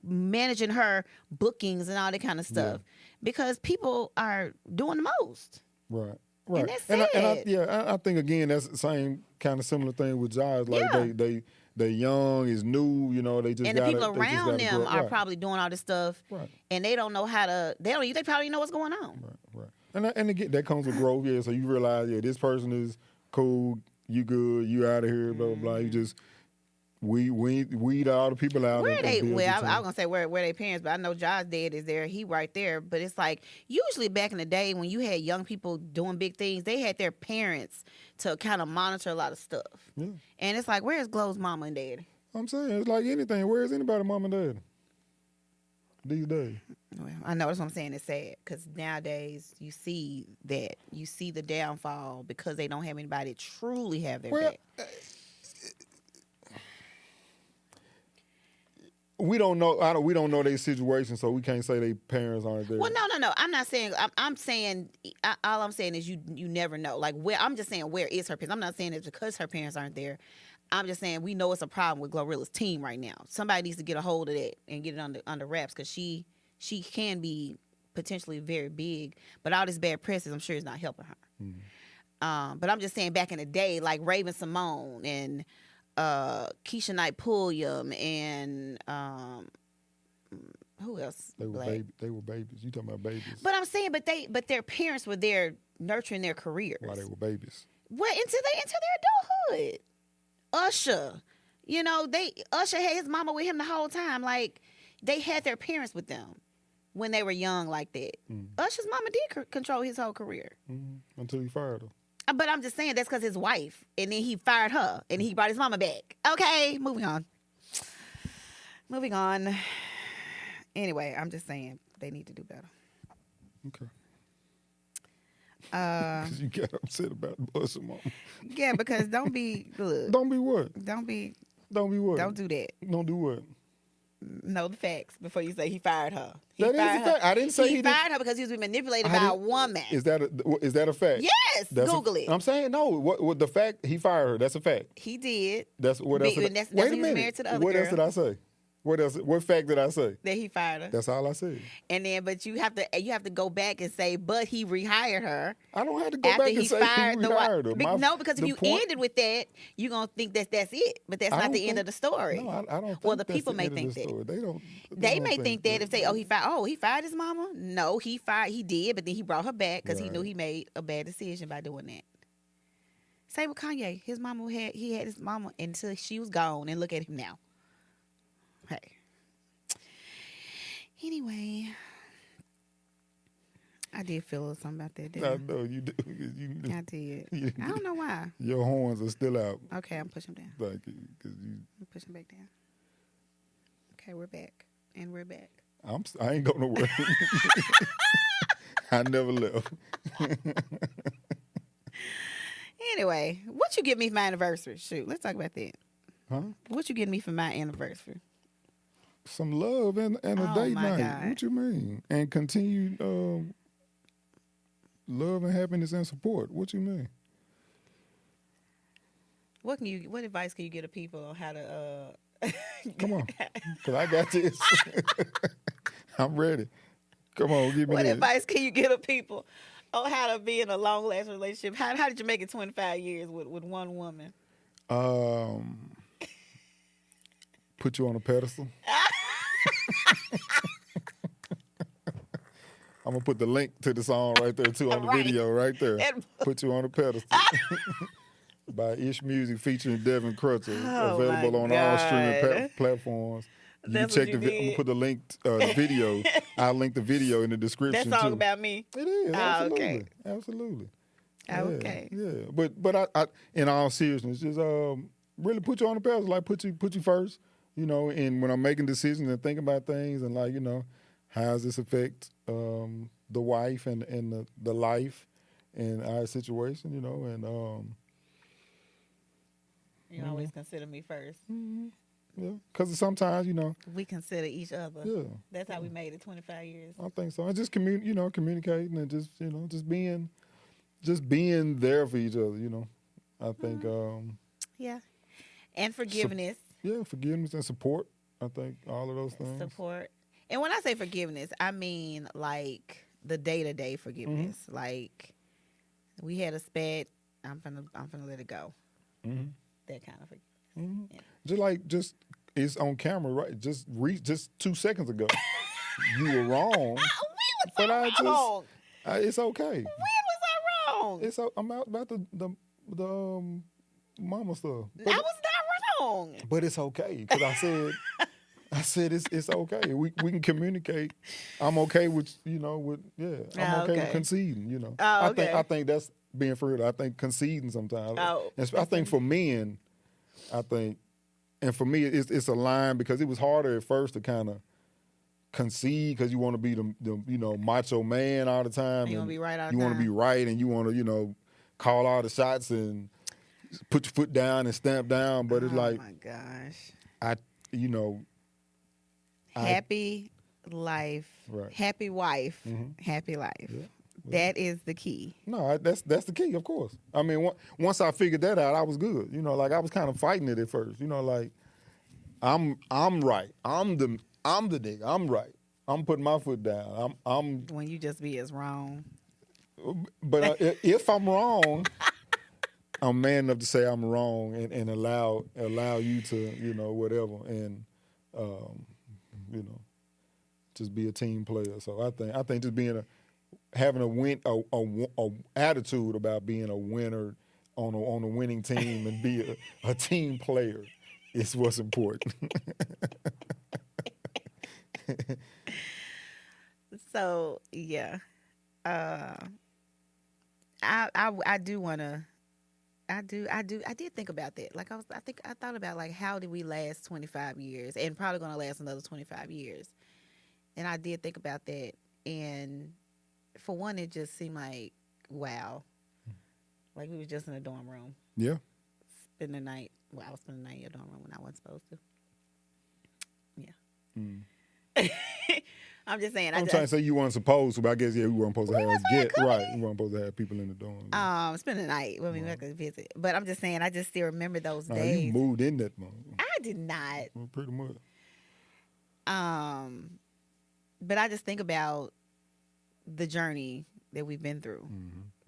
managing her bookings and all that kind of stuff. Because people are doing the most. Right. And that's sad. I think again that's the same kind of similar thing with Josh. Like they young, is new, they just and the people around them are probably doing all this stuff, and they don't know how to. They probably know what's going on. Right. And again, that comes with growth. Yeah. So you realize, this person is cool. You good. You out of here. Blah blah blah. You just weed all the people out. Where they? Well, I was gonna say where they parents, but I know Josh dad is there. He right there. But it's like usually back in the day when you had young people doing big things, they had their parents to kind of monitor a lot of stuff. Yeah. And it's like, where's Glow's mama and daddy? I'm saying it's like anything. Where is anybody mama and daddy these days? Well, I know that's what I'm saying. It's sad because nowadays you see the downfall because they don't have anybody to truly have their back. we don't know. We don't know their situation, so we can't say their parents aren't there. Well, no. I'm not saying. I'm saying. All I'm saying is you never know. Like where I'm just saying where is her parents. I'm not saying it's because her parents aren't there. I'm just saying we know it's a problem with Glorilla's team right now. Somebody needs to get a hold of that and get it under wraps because she can be potentially very big, but all this bad press I'm sure is not helping her. Mm-hmm. But I'm just saying back in the day, like Raven Simone and Keisha Knight Pulliam and who else? They were babies. You talking about babies? But I'm saying, but their parents were there nurturing their careers while they were babies. Well, into their adulthood. Usher, Usher had his mama with him the whole time. Like they had their parents with them when they were young, like that. Usher's mama did control his whole career until he fired her. But I'm just saying that's because his wife, and then he fired her, and he brought his mama back. Okay, moving on. Anyway, I'm just saying they need to do better. Okay. Because you got upset about Usher mama. Yeah, because don't be good. Don't be what? Don't be what? Don't do that. Don't do what? Know the facts before you say he fired her. That is a fact. I didn't say he fired her because he was being manipulated by a woman. Is that a fact? Yes. Google it. I'm saying no. What the fact he fired her? That's a fact. He did. That's what else. Wait a minute. He was married to the other what girl. Else did I say? What else? What fact did I say? That he fired her. That's all I said. And then, but you have to go back and say, but he rehired her. I don't have to go back and say he rehired her. No, because if you ended with that, you're gonna think that's it. But that's not the end of the story. No, I don't. Think well, the people may think that. They don't. They may think that if they he fired his mama. No, he did, but then he brought her back because he knew he made a bad decision by doing that. Same with Kanye. His mama had his mama until she was gone, and look at him now. Hey. Anyway, I did feel a little something about that. I know you do. I did. I don't know why. Your horns are still out. Okay, I'm pushing them down. Thank you. I'm pushing back down. Okay, we're back. And we're back. I ain't going nowhere. I never left. Anyway, what you give me for my anniversary? Shoot, let's talk about that. Huh? What you give me for my anniversary? Some love and a date night. God. What you mean? And continued love and happiness and support. What you mean? What advice can you give to people on how to Come on, because I got this. I'm ready. Come on, give me What this. advice can you give to people on how to be in a long-lasting relationship? How did you make it 25 years with one woman? Put you on a pedestal. I'm going to put the link to the song right there, too, on the video right there. Put you on a pedestal. By Ish Music featuring Devin Crutcher. Available on all streaming platforms. You can check I'm going to put the link, the video. I'll link the video in the description, That song too. About me? It is, absolutely. Okay. Absolutely. Okay. Yeah. But I in all seriousness, just really put you on the pedestal, like put you first, and when I'm making decisions and thinking about things and how does this affect the wife and the life and our situation, and you always consider me first. Mm-hmm. Yeah, because sometimes, we consider each other. Yeah. That's how we made it 25 years. I think so. And just communicating and just being there for each other, I think yeah. And forgiveness. Forgiveness and support. I think all of those things. Support. And when I say forgiveness, I mean like the day-to-day forgiveness. Mm-hmm. Like we had a spat, I'm finna let it go. Mm-hmm. That kind of forgiveness. Mm-hmm. Yeah. Just it's on camera, right? Just 2 seconds ago, you were wrong. We was wrong. It's okay. When was I wrong? I'm out about the mama stuff. I was not wrong. But it's okay because I said it's okay. We can communicate. I'm okay with I'm okay with conceding. I think that's being for real. I think conceding sometimes. I think for men, and for me it's a line because it was harder at first to kind of concede because you want to be the macho man all the time. You want to be right all the time. You want to be right and you want to call all the shots and put your foot down and stamp down. But it's like, oh my gosh, Happy life. Right. Happy wife. Mhm. Happy life. Yeah. That is the key. No, that's the key, of course. I mean, once I figured that out, I was good. You know, like I was kind of fighting it at first. You know, like I'm right. I'm the nigga. I'm right. I'm putting my foot down. I'm. When you just be as wrong. But if I'm wrong, I'm man enough to say I'm wrong and allow you to, you know, whatever, and you know, just be a team player. So I think just having a attitude about being a winner on a winning team and be a team player is what's important. So yeah, I do want to. I did think about that. Like I thought about like how did we last 25 years and probably going to last another 25 years. And I did think about that. And for one, it just seemed like, wow. Like we was just in a dorm room. Yeah. Spend the night. Well, I was spending the night in a dorm room when I wasn't supposed to. Yeah. Mm. I'm just saying. I'm trying to say you weren't supposed to, but I guess, yeah, we weren't supposed to have right. We weren't supposed to have people in the dorm. Spend the night when we went to visit. But I'm just saying, I just still remember those days. You moved in that moment. I did not. Well, pretty much. But I just think about the journey that we've been through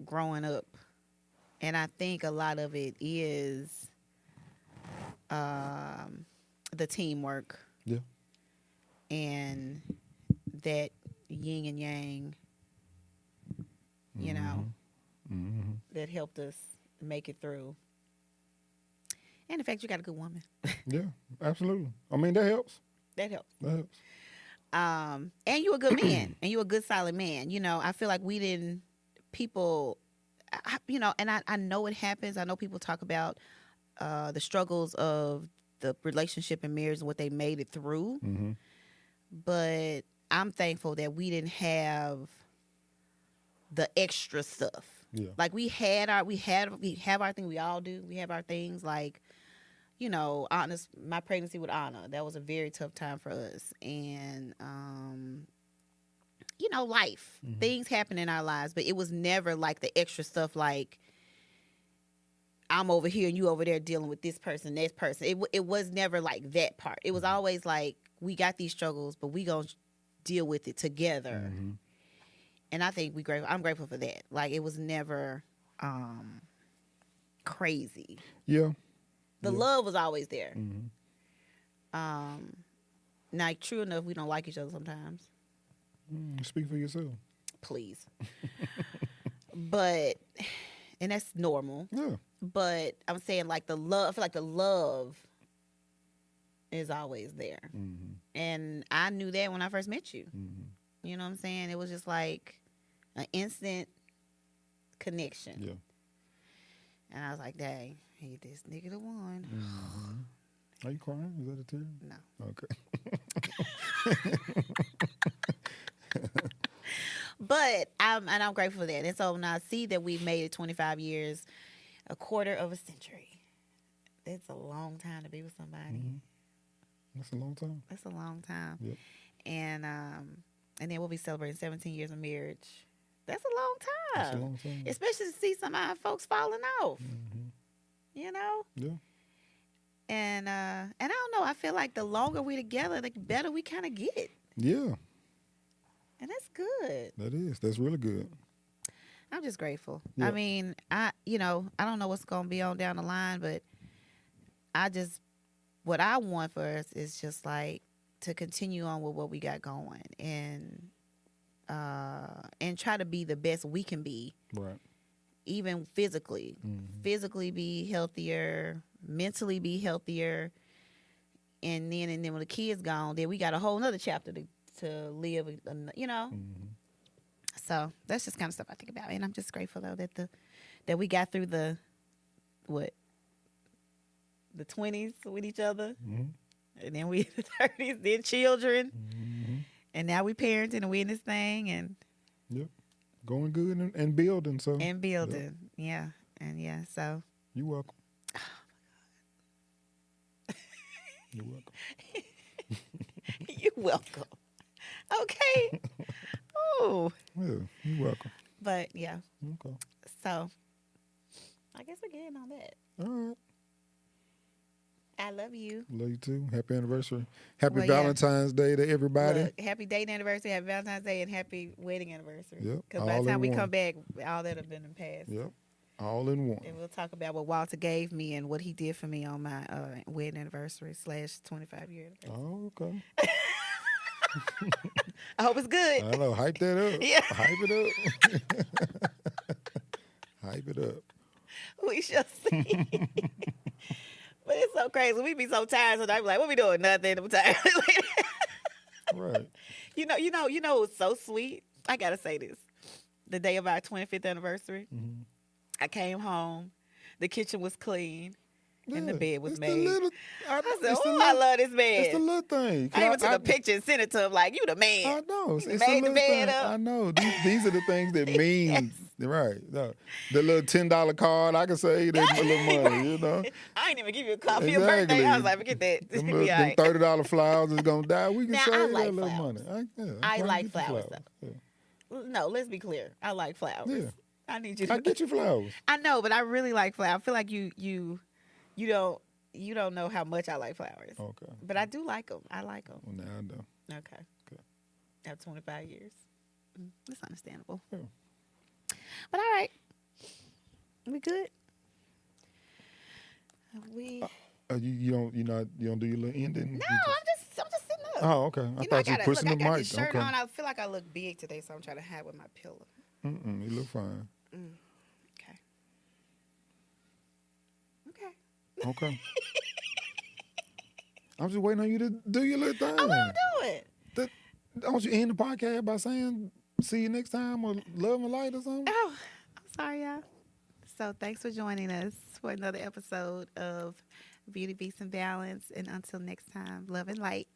growing up. And I think a lot of it is the teamwork. Yeah. And that yin and yang, you know, that helped us make it through. And the fact you got a good woman. Yeah, absolutely. I mean, that helps. That helps. That helps. And you a good man. And you a good, solid man. You know, I feel like people, you know, and I know it happens. I know people talk about the struggles of the relationship and marriage and what they made it through. Mm-hmm. But I'm thankful that we didn't have the extra stuff. Yeah. Like we have our thing. We all do. We have our things. Like, you know, my pregnancy with Anna, that was a very tough time for us. And, you know, life, things happen in our lives, but it was never like the extra stuff. Like I'm over here and you over there dealing with this person, that person. It was never like that part. It was always like, we got these struggles, but we gonna deal with it together. Mm-hmm. And I think I'm grateful for that. Like it was never crazy. Yeah. The love was always there. Mm-hmm. Now, true enough, we don't like each other sometimes. Speak for yourself. Please. But, and that's normal. Yeah. But I'm saying like the love, I feel like the love is always there. Mm-hmm. And I knew that when I first met you. Mm-hmm. You know what I'm saying? It was just like an instant connection. Yeah. And I was like, dang, he this nigga the one. Mm-hmm. Are you crying? Is that a tear? No. Okay. But I'm grateful for that. And so when I see that we've made it 25 years, a quarter of a century. That's a long time to be with somebody. Mm-hmm. That's a long time. That's a long time. Yep. And then we'll be celebrating 17 years of marriage. That's a long time. That's a long time. Especially to see some of our folks falling off. Mm-hmm. You know? Yeah. And I don't know, I feel like the longer we together, the better we kind of get. Yeah. And that's good. That is. That's really good. I'm just grateful. Yep. I mean, I don't know what's going to be on down the line, but what I want for us is just like to continue on with what we got going and try to be the best we can be. Right. Even physically. Mm-hmm. Physically be healthier, mentally be healthier. And then when the kid's gone, then we got a whole nother chapter to live, you know. Mm-hmm. So that's just kind of stuff I think about. And I'm just grateful though that we got through the 20s with each other. Mm-hmm. And then we the 30s, then children. Mm-hmm. And now we parenting and we in this thing and yep. Going good and building. So and building. Yep. Yeah. And yeah, so you're welcome. Oh my God. You're welcome. You're welcome. Okay. Oh. Yeah, you're welcome. But yeah. Okay. So I guess we're getting on that. All right. I love you. Love you too. Happy anniversary. Happy Well, yeah. Valentine's Day to everybody. Look, happy dating anniversary, happy Valentine's Day, and happy wedding anniversary. Yep, Because by all the time in we one. come back, all that have been in the past. Yep. All in one. And we'll talk about what Walter gave me and what he did for me on my wedding anniversary / 25-year anniversary. Oh, okay. I hope it's good. I know. Hype that up. Yeah. Hype it up. Hype it up. We shall see. But it's so crazy. We be so tired sometimes. Like, what we doing? Nothing. I'm tired. Right. You know what's so sweet? I gotta say this. The day of our 25th anniversary, I came home, the kitchen was clean, and the bed was it's made. I said, I love this bed. It's the little thing. I even took a picture and sent it to him like, you the man. I know. It's You the made the little bed thing. up. I know. These are the things that mean, right. No. The little $10 card, I can say that's a little money, you know. I ain't even give you a card for your birthday. I was like, forget that. Them, Be little, all them right. $30 flowers is going to die. We can Now, save I like that little flowers. money. I why like get you flowers, Yeah. No, let's be clear. I like flowers. Yeah. I need you to I get you flowers. I know, but I really like flowers. I feel like you don't know how much I like flowers. Okay. But I do like them. I like them. Well, now I know. Okay. After 25 years. That's understandable. Yeah. But all right. We good? You don't do your little ending? No, I'm just sitting up. Oh, okay. I thought you were pushing the I got mic. this shirt Okay. on. I feel like I look big today, so I'm trying to hide with my pillow. You look fine. Okay. Okay. Okay. I'm just waiting on you to do your little thing. I will do it. Don't you end the podcast by saying see you next time or love and light or something? Oh, I'm sorry, y'all. So thanks for joining us for another episode of Beauty Beats and Balance. And until next time, love and light.